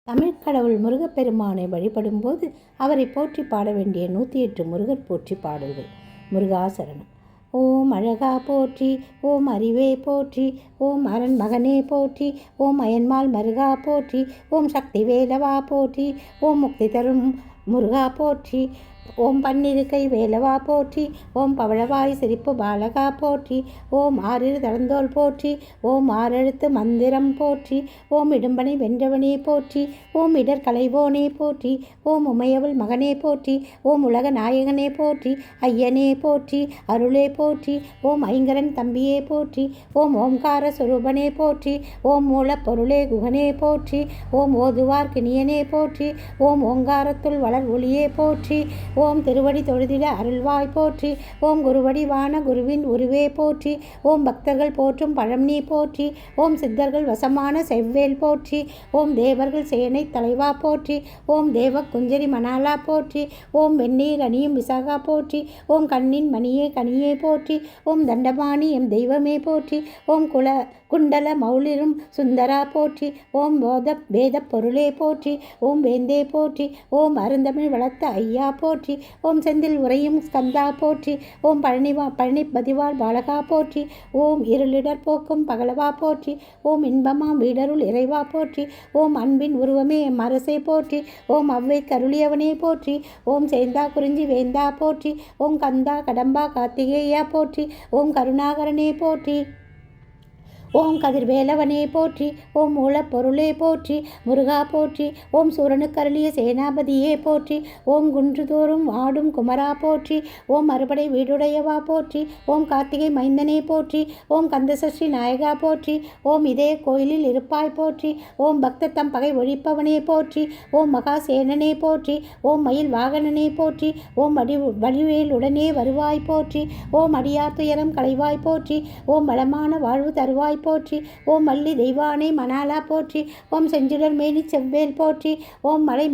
தமிழ் கடவுள் முருகப்பெருமானை வழிபடும்போது அவரை போற்றி பாட வேண்டிய 108 முருகர் போற்றி பாடல்கள். முருகாசரணம். ஓம் அழகா போற்றி, ஓம் அறிவே போற்றி, ஓம் அரண் மகனே போற்றி, ஓம் அயன்மால் மருகா போற்றி, ஓம் சக்தி வேலவா போற்றி, ஓம் முக்தி தரும் முருகா போற்றி, ஓம் பன்னிருக்கை வேலவா போற்றி, ஓம் பவழவாய் சிரிப்பு பாலகா போற்றி, ஓம் ஆறிரு தடந்தோல் போற்றி, ஓம் ஆறெழுத்து மந்திரம் போற்றி, ஓம் இடும்பனை வென்றவனே போற்றி, ஓம் இடர் களைவோனே போற்றி, ஓம் உமையவள் மகனே போற்றி, ஓம் உலக நாயகனே போற்றி, ஐயனே போற்றி, அருளே போற்றி, ஓம் ஐங்கரன் தம்பியே போற்றி, ஓம் ஓம்கார சுரூபனே போற்றி, ஓம் மூலப்பொருளே குகனே போற்றி, ஓம் ஓதுவார் கிணியனே போற்றி, ஓம் ஓங்காரத்துள் வளர் ஒளியே போற்றி, ஓம் திருவடி தொழுதிட அருள்வாய் போற்றி, ஓம் குருவடி வான குருவின் உருவே போற்றி, ஓம் பக்தர்கள் போற்றும் பழம்நீ போற்றி, ஓம் சித்தர்கள் வசமான செவ்வேல் போற்றி, ஓம் தேவர்கள் சேனை தலைவா போற்றி, ஓம் தேவ குஞ்சரி மணாலா போற்றி, ஓம் வெந்நீர் அணியும் விசாகா போற்றி, ஓம் கண்ணின் மணியே கனியே போற்றி, ஓம் தண்டபாணி எம் தெய்வமே போற்றி, ஓம் குண்டல மௌலிரும் சுந்தரா போற்றி, ஓம் வேத பொருளே போற்றி, ஓம் வேந்தே போற்றி, ஓம் அருந்தமிழ் வளர்த்த ஐயா போற்றி, ஓம் செந்தில் உரையும் ஸ்கந்தா போற்றி, ஓம் பழனி பதிவாள் பாலகா போற்றி, ஓம் இருளிடர் போக்கும் பகலவா போற்றி, ஓம் இன்பமாம் வீடருள் இறைவா போற்றி, ஓம் அன்பின் உருவமே எம் அரசே போற்றி, ஓம் அவ்வை கருளியவனே போற்றி, ஓம் சேந்தா குறிஞ்சி வேந்தா போற்றி, ஓம் கந்தா கடம்பா கார்த்திகேயா போற்றி, ஓம் கருணாகரனே போற்றி, ஓம் கதிர்வேலவனே போற்றி, ஓம் மூலப்பொருளே போற்றி, முருகா போற்றி, ஓம் சூரனுக்கருளிய சேனாபதியே போற்றி, ஓம் குன்றுதோறும் ஆடும் குமரா போற்றி, ஓம் மறுபடை வீடுடையவா போற்றி, ஓம் கார்த்திகை மைந்தனே போற்றி, ஓம் கந்தசஷ்டி நாயகா போற்றி, ஓம் இதே கோயிலில் இருப்பாய் போற்றி, ஓம் பக்தத்தம் பகை ஒழிப்பவனே போற்றி, ஓம் மகாசேனனே போற்றி, ஓம் மயில் வாகனனே போற்றி, ஓம் வடிவேலுடனே வருவாய் போற்றி, ஓம் அடியார் துயரம் களைவாய் போற்றி, ஓம் வளமான வாழ்வு தருவாய் போற்றி, ஓம் மல்லி தெய்வானை மணாலா போற்றி, ஓம் செஞ்சுடர் மேனி செவ்வேல் போற்றி, ஓம் மலை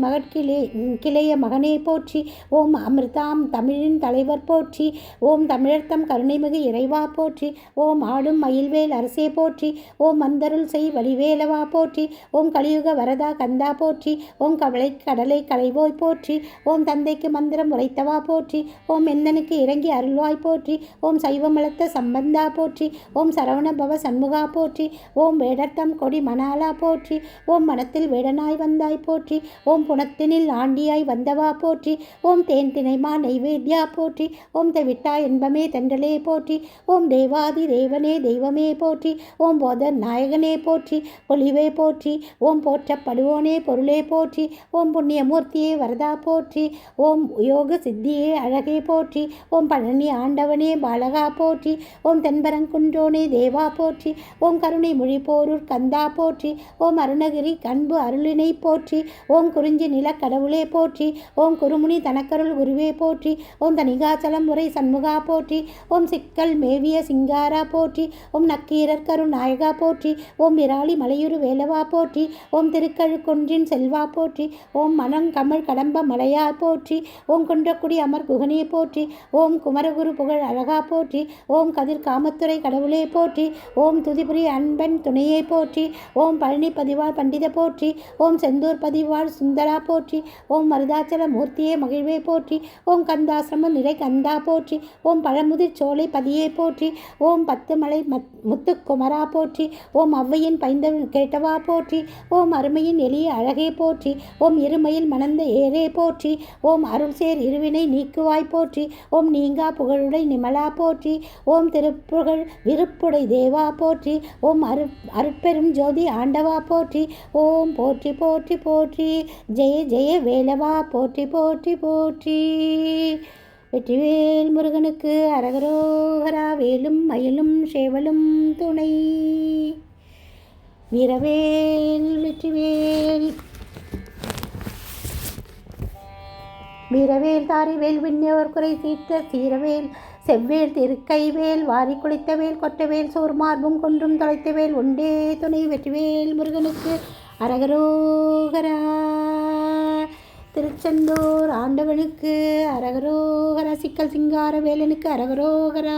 கிளைய மகனே போற்றி, ஓம் அமிர்தாம் தமிழின் தலைவர் போற்றி, ஓம் தமிழர்த்தம் கருணைமிகு இறைவா போற்றி, ஓம் ஆடும் மயில்வேல் அரசே போற்றி, ஓம் மந்தருள் செய் வடிவேலவா போற்றி, ஓம் கலியுக வரதா கந்தா போற்றி, ஓம் கடலை களைவோய் போற்றி, ஓம் தந்தைக்கு மந்திரம் உரைத்தவா போற்றி, ஓம் எந்தனுக்கு இறங்கி அருள்வாய் போற்றி, ஓம் சைவமளத்த சம்பந்தா போற்றி, ஓம் சரவண பவ சண்முக போற்றி, ஓம் வேடர்த்தம் கொடி மணாலா போற்றி, ஓம் மனத்தில் வேடனாய் வந்தாய் போற்றி, ஓம் புனத்தினில் ஆண்டியாய் வந்தவா போற்றி, ஓம் தேன் தினைமா நைவேத்யா போற்றி, ஓம் தெவிட்டா என்பமே தென்றலே போற்றி, ஓம் தேவாதி தேவனே தெய்வமே போற்றி, ஓம் போத நாயகனே போற்றி, பொலிவே போற்றி, ஓம் போற்றப்படுவோனே பொருளே போற்றி, ஓம் புண்ணியமூர்த்தியே வரதா போற்றி, ஓம் யோக சித்தியே அழகே போற்றி, ஓம் பழனி ஆண்டவனே பாலகா போற்றி, ஓம் தென்பரங்குன்றோனே தேவா போற்றி, ஓம் கருணை மொழி போரூர் கந்தா போற்றி, ஓம் அருணகிரி கண்பு அருளினை போற்றி, ஓம் குறிஞ்சி நில கடவுளே போற்றி, ஓம் குருமுனி தனக்கருள் குருவே போற்றி, ஓம் தனிகாச்சலம் முறை சண்முகா போற்றி, ஓம் சிக்கல் மேவிய சிங்காரா போற்றி, ஓம் நக்கீரர் கரு நாயகா போற்றி, ஓம் விராலி மலையுரு வேலவா போற்றி, ஓம் திருக்கழுக்குன்றின் செல்வா போற்றி, ஓம் மனம் கமல் கடம்ப மலையா போற்றி, ஓம் குன்றக்குடி அமர் குகனே போற்றி, ஓம் குமரகுரு புகழ் அழகா போற்றி, ஓம் கதிர் காமத்துறை கடவுளே போற்றி, ஓம் துதிபுரி அன்பன் துணையை போற்றி, ஓம் பழனி பதிவாள் பண்டித போற்றி, ஓம் செந்தூர் பதிவாள் சுந்தரா போற்றி, ஓம் மருதாச்சல மூர்த்தியே மகிழ்வே போற்றி, ஓம் கந்தாசிரம நிறை கந்தா போற்றி, ஓம் பழமுதிர் சோலை பதியே போற்றி, ஓம் பத்துமலை முத்துக்குமரா போற்றி, ஓம் ஔவையின் பைந்த கேட்டவா போற்றி, ஓம் அருமையின் எளிய அழகே போற்றி, ஓம் இருமையில் மணந்த ஏரே போற்றி, ஓம் அருள்சேர் இருவினை நீக்குவாய் போற்றி, ஓம் நீங்கா புகழுடை நிமலா போற்றி, ஓம் திருப்புகழ் விருப்புடை தேவா போற்றி, ஓம் அருட்பெரும் ஜோதி ஆண்டவா போற்றி, ஓம் போற்றி போற்றி போற்றி, ஜெய ஜெய வேலவா போற்றி போற்றி போற்றி. வெற்றிவேல் முருகனுக்கு அரகரோகரா, வேலும் மயிலும் சேவலும் துணை. வீரவேல் வெற்றிவேல் வீரவேல் தாரிவேல் விண்ணவர் குறை தீர்த்த சீரவேல் செவ்வேல் திருக்கைவேல் வாரி குளித்தவேல் கொட்டவேல் சோர் மார்பும் கொன்றும் தொலைத்தவேல் உண்டே துணை. வெற்றிவேல் முருகனுக்கு அரகரோகரா. திருச்செந்தூர் ஆண்டவனுக்கு அரகரோகரா. சிக்கல் சிங்கார வேலனுக்கு அரகரோகரா.